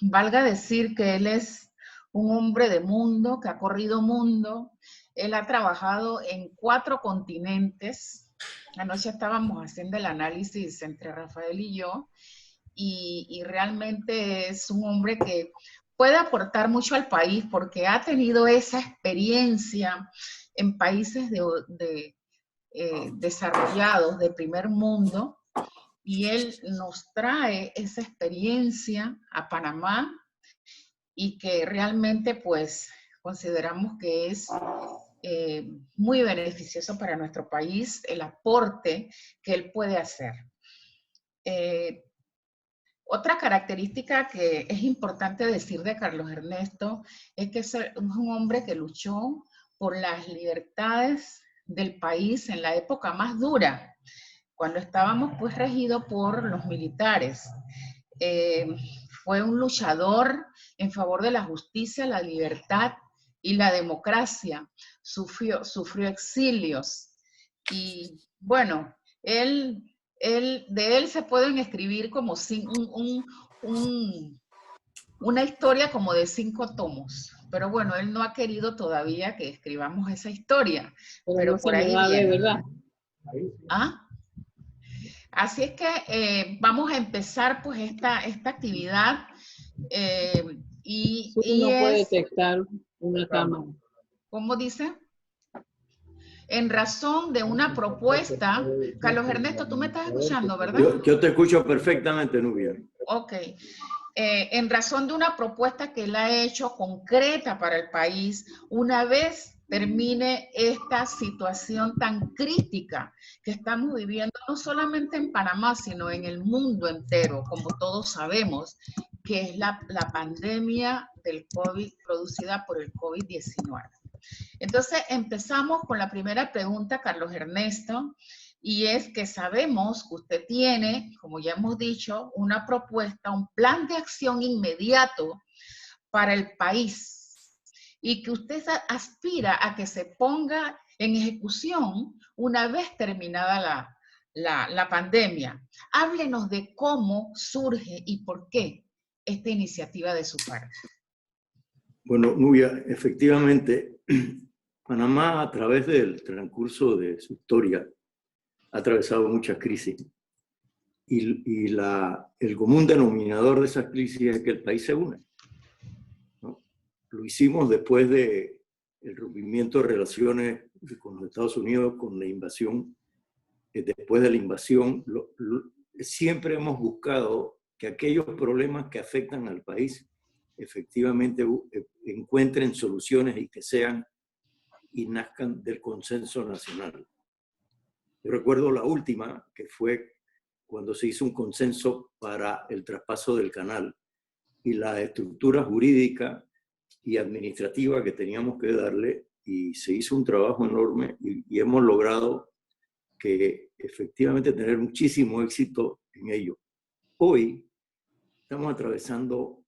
valga decir que él es un hombre de mundo, que ha corrido mundo. Él ha trabajado en 4 continentes. Anoche estábamos haciendo el análisis entre Rafael y yo, y realmente es un hombre que puede aportar mucho al país porque ha tenido esa experiencia en países desarrollados, de primer mundo, y él nos trae esa experiencia a Panamá y que realmente pues consideramos que es muy beneficioso para nuestro país el aporte que él puede hacer. Otra característica que es importante decir de Carlos Ernesto es que es un hombre que luchó por las libertades del país en la época más dura, cuando estábamos pues regidos por los militares. Fue un luchador en favor de la justicia, la libertad y la democracia. Sufrió exilios y bueno, de él se pueden escribir como una historia como de 5 tomos. Pero bueno, él no ha querido todavía que escribamos esa historia, pero no por se me ahí va a ver, viene. ¿verdad? ¿Ah? Así es que vamos a empezar pues esta actividad Zoom no puede detectar una cámara. ¿Cómo dice? En razón de una propuesta. Carlos Ernesto, tú me estás escuchando, ¿verdad? Yo te escucho perfectamente, Nubia. Ok. En razón de una propuesta que él ha hecho concreta para el país, una vez termine esta situación tan crítica que estamos viviendo, no solamente en Panamá, sino en el mundo entero, como todos sabemos, que es la pandemia del COVID producida por el COVID-19. Entonces, empezamos con la primera pregunta, Carlos Ernesto, y es que sabemos que usted tiene, como ya hemos dicho, una propuesta, un plan de acción inmediato para el país y que usted aspira a que se ponga en ejecución una vez terminada la pandemia. Háblenos de cómo surge y por qué esta iniciativa de su parte. Bueno, Nubia, efectivamente, Panamá, a través del transcurso de su historia, ha atravesado muchas crisis. Y el común denominador de esas crisis es que el país se une, ¿no? Lo hicimos después del rompimiento de relaciones con los Estados Unidos, con la invasión. Después de la invasión, siempre hemos buscado que aquellos problemas que afectan al país efectivamente encuentren soluciones y que sean y nazcan del consenso nacional. Yo recuerdo la última, que fue cuando se hizo un consenso para el traspaso del canal y la estructura jurídica y administrativa que teníamos que darle, y se hizo un trabajo enorme y hemos logrado que efectivamente tener muchísimo éxito en ello. Hoy estamos atravesando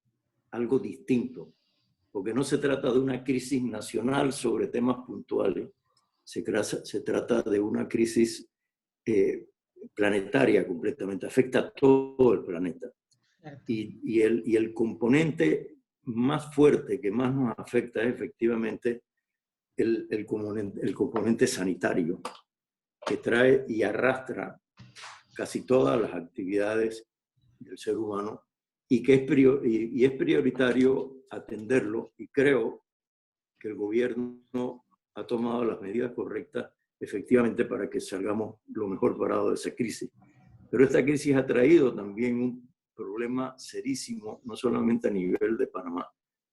algo distinto, porque no se trata de una crisis nacional sobre temas puntuales, se trata de una crisis planetaria completamente, afecta a todo el planeta. Y el componente más fuerte que más nos afecta es efectivamente el componente sanitario, que trae y arrastra casi todas las actividades del ser humano y que es prioritario atenderlo, y creo que el gobierno ha tomado las medidas correctas efectivamente para que salgamos lo mejor parados de esa crisis. Pero esta crisis ha traído también un problema serísimo, no solamente a nivel de Panamá,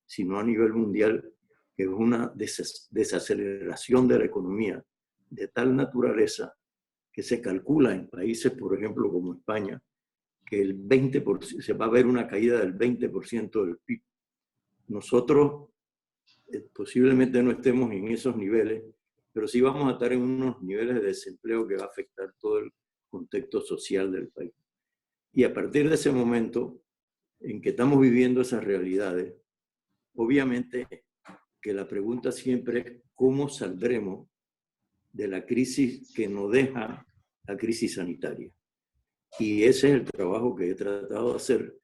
sino a nivel mundial, que es una desaceleración de la economía de tal naturaleza que se calcula en países, por ejemplo, como España, que el 20%, se va a ver una caída del 20% del PIB. Nosotros posiblemente no estemos en esos niveles, pero sí vamos a estar en unos niveles de desempleo que va a afectar todo el contexto social del país. Y a partir de ese momento en que estamos viviendo esas realidades, obviamente que la pregunta siempre es cómo saldremos de la crisis que nos deja la crisis sanitaria. Y ese es el trabajo que he tratado de hacer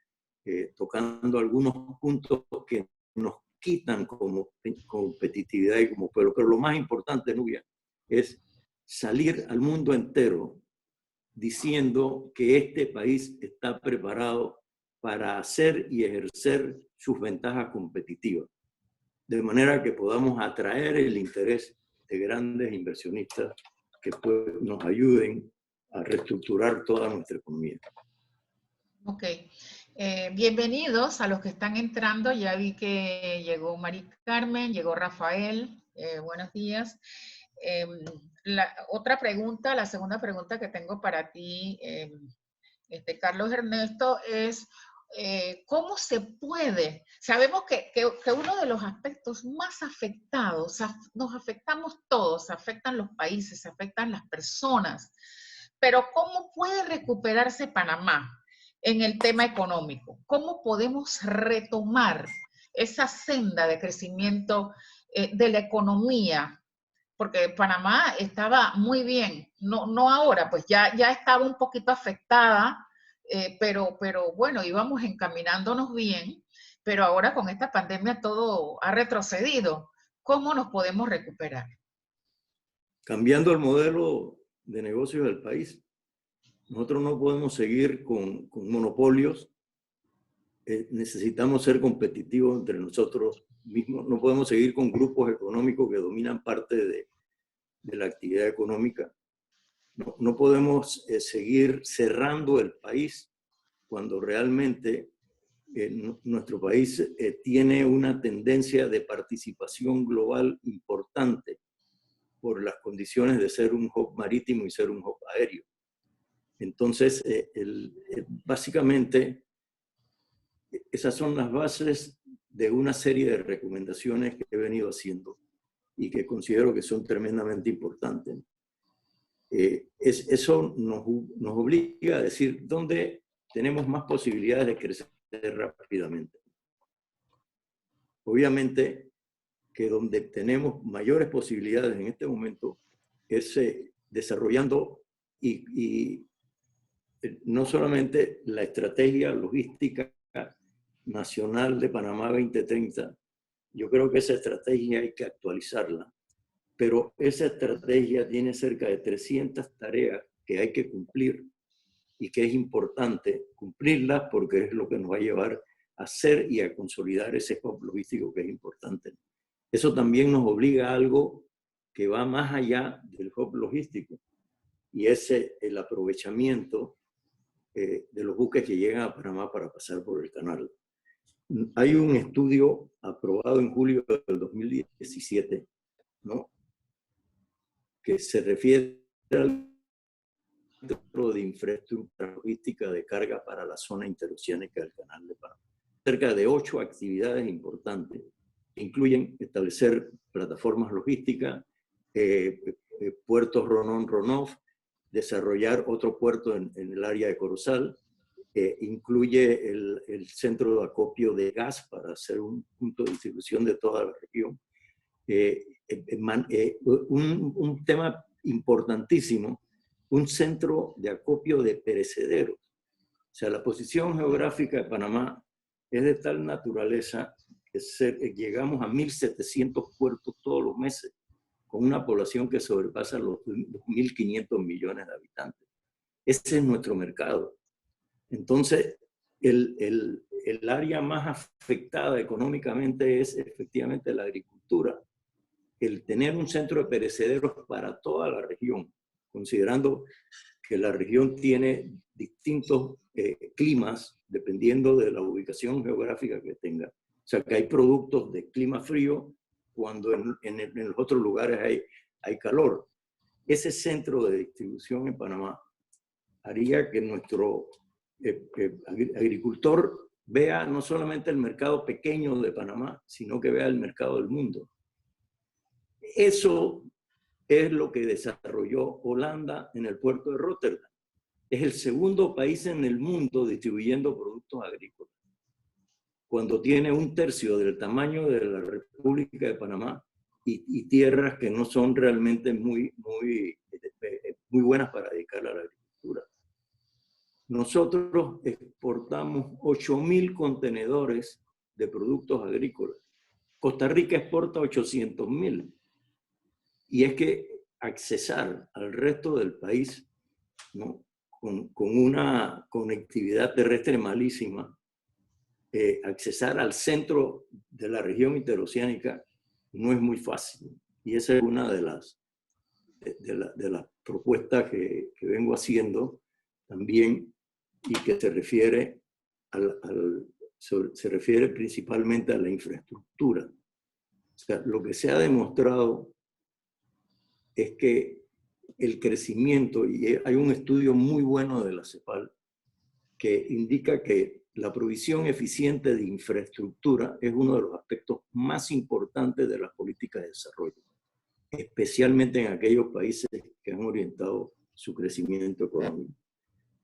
tocando algunos puntos que nos quitan como competitividad y como pueblo. Pero lo más importante, Nubia, es salir al mundo entero diciendo que este país está preparado para hacer y ejercer sus ventajas competitivas, de manera que podamos atraer el interés de grandes inversionistas que nos ayuden a reestructurar toda nuestra economía. Ok. Bienvenidos a los que están entrando. Ya vi que llegó Mari Carmen, llegó Rafael. Buenos días. La otra pregunta, la segunda pregunta que tengo para ti, Carlos Ernesto, es ¿cómo se puede? Sabemos que uno de los aspectos más afectados, nos afectamos todos, afectan los países, afectan las personas, pero ¿cómo puede recuperarse Panamá en el tema económico? ¿Cómo podemos retomar esa senda de crecimiento de la economía? Porque Panamá estaba muy bien, no ahora, pues ya estaba un poquito afectada, pero bueno, íbamos encaminándonos bien, pero ahora con esta pandemia todo ha retrocedido. ¿Cómo nos podemos recuperar? Cambiando el modelo de negocios del país. Nosotros no podemos seguir con monopolios. Necesitamos ser competitivos entre nosotros mismos. No podemos seguir con grupos económicos que dominan parte de la actividad económica. No podemos seguir cerrando el país cuando realmente nuestro país tiene una tendencia de participación global importante por las condiciones de ser un hub marítimo y ser un hub aéreo. Entonces, básicamente, esas son las bases de una serie de recomendaciones que he venido haciendo y que considero que son tremendamente importantes. Eso nos obliga a decir dónde tenemos más posibilidades de crecer rápidamente. Obviamente que donde tenemos mayores posibilidades en este momento es desarrollando y no solamente la estrategia logística nacional de Panamá 2030. Yo creo que esa estrategia hay que actualizarla, pero esa estrategia tiene cerca de 300 tareas que hay que cumplir y que es importante cumplirlas porque es lo que nos va a llevar a hacer y a consolidar ese hub logístico que es importante. Eso también nos obliga a algo que va más allá del hub logístico y es el aprovechamiento de los buques que llegan a Panamá para pasar por el canal. Hay un estudio aprobado en julio del 2017, ¿no?, que se refiere al centro de infraestructura logística de carga para la zona interoceánica del canal de Panamá. Cerca de 8 actividades importantes que incluyen establecer plataformas logísticas, puertos Ronón-Ronoff, desarrollar otro puerto en el área de Corozal, incluye el centro de acopio de gas para hacer un punto de distribución de toda la región. Un tema importantísimo, un centro de acopio de perecederos. O sea, la posición geográfica de Panamá es de tal naturaleza que llegamos a 1.700 puertos todos los meses, con una población que sobrepasa los 1.500 millones de habitantes. Ese es nuestro mercado. Entonces, el área más afectada económicamente es efectivamente la agricultura. El tener un centro de perecederos para toda la región, considerando que la región tiene distintos climas dependiendo de la ubicación geográfica que tenga. O sea, que hay productos de clima frío cuando en los otros lugares hay calor. Ese centro de distribución en Panamá haría que nuestro agricultor vea no solamente el mercado pequeño de Panamá, sino que vea el mercado del mundo. Eso es lo que desarrolló Holanda en el puerto de Rotterdam. Es el segundo país en el mundo distribuyendo productos agrícolas, cuando tiene 1/3 del tamaño de la República de Panamá y tierras que no son realmente muy buenas para dedicar a la agricultura. nosotros exportamos 8.000 contenedores de productos agrícolas. Costa Rica exporta 800.000. Y es que accesar al resto del país, ¿no?, con una conectividad terrestre malísima, accesar al centro de la región interoceánica no es muy fácil. Y esa es una de las propuestas que vengo haciendo también, y que se refiere, se refiere principalmente a la infraestructura. O sea, lo que se ha demostrado es que el crecimiento, y hay un estudio muy bueno de la CEPAL que indica que la provisión eficiente de infraestructura es uno de los aspectos más importantes de las políticas de desarrollo, especialmente en aquellos países que han orientado su crecimiento económico.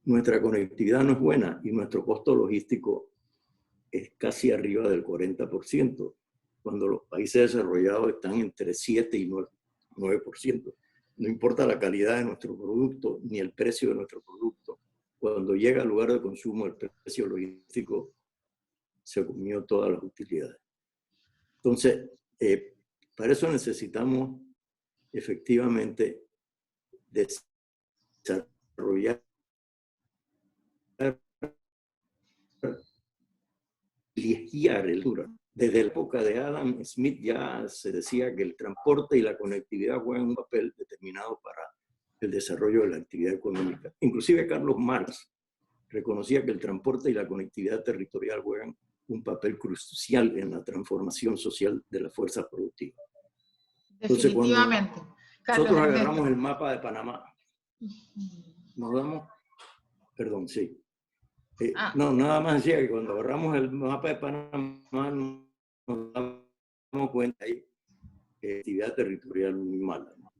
Nuestra conectividad no es buena y nuestro costo logístico es casi arriba del 40%, cuando los países desarrollados están entre 7 y 9%. No importa la calidad de nuestro producto ni el precio de nuestro producto. Cuando llega al lugar de consumo, el precio logístico se comió todas las utilidades. Entonces, para eso necesitamos efectivamente desarrollar y guiar el futuro. Desde la época de Adam Smith ya se decía que el transporte y la conectividad juegan un papel determinado para el desarrollo de la actividad económica. Inclusive Carlos Marx reconocía que el transporte y la conectividad territorial juegan un papel crucial en la transformación social de las fuerzas productivas. Entonces, Definitivamente. cuando nosotros agarramos el mapa de Panamá, nos damos, perdón, sí. No, nada más decía que cuando agarramos el mapa de Panamá nos damos cuenta de que actividad territorial muy mala, ¿no?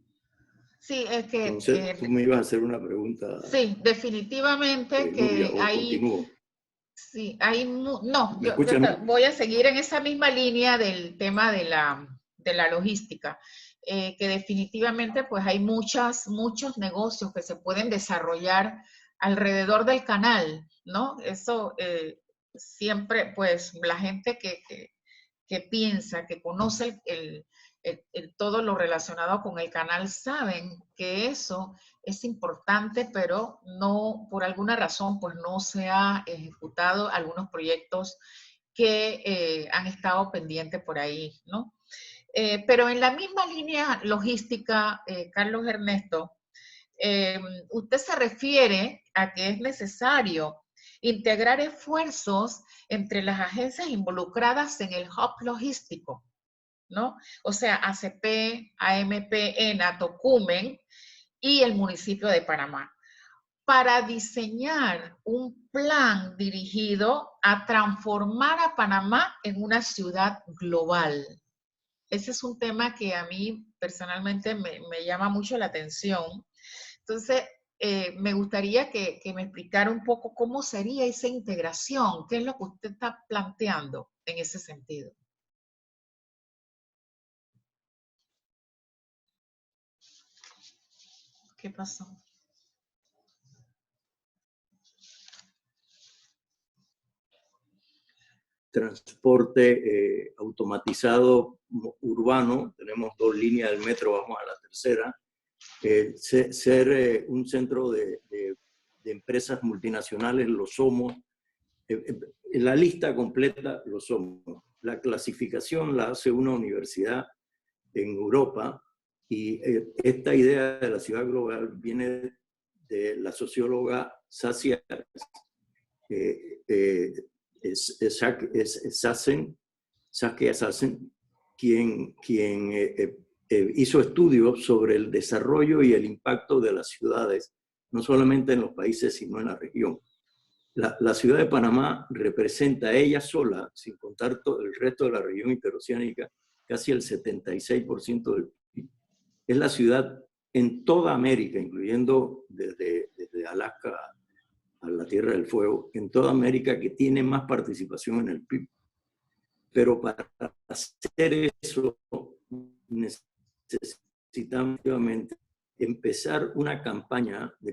Sí, es que... Entonces, tú me ibas a hacer una pregunta. Sí, definitivamente que hay... Continúo. Sí, hay... No, yo voy a seguir en esa misma línea del tema de la logística, que definitivamente pues hay muchos negocios que se pueden desarrollar alrededor del canal, ¿no? Eso siempre, pues la gente que piensa, que conoce todo lo relacionado con el canal, saben que eso es importante, pero no, por alguna razón, pues no se ha ejecutado algunos proyectos que han estado pendientes por ahí, ¿no? Pero en la misma línea logística, Carlos Ernesto, usted se refiere a que es necesario integrar esfuerzos entre las agencias involucradas en el hub logístico, ¿no? O sea, ACP, AMP, ENA, Tocumen y el municipio de Panamá, para diseñar un plan dirigido a transformar a Panamá en una ciudad global. Ese es un tema que a mí personalmente me llama mucho la atención. Entonces, me gustaría que me explicara un poco cómo sería esa integración, qué es lo que usted está planteando en ese sentido. ¿Qué pasó? Transporte automatizado urbano, tenemos 2 líneas del metro, vamos a la tercera. Ser un centro de empresas multinacionales, lo somos. En la lista completa lo somos. La clasificación la hace una universidad en Europa, y esta idea de la ciudad global viene de la socióloga Saskia Sassen, quien hizo estudios sobre el desarrollo y el impacto de las ciudades, no solamente en los países, sino en la región. La ciudad de Panamá representa ella sola, sin contar el resto de la región interoceánica, casi el 76% del PIB. Es la ciudad en toda América, incluyendo desde Alaska a la Tierra del Fuego, en toda América, que tiene más participación en el PIB. Pero para hacer eso necesitamos empezar una campaña de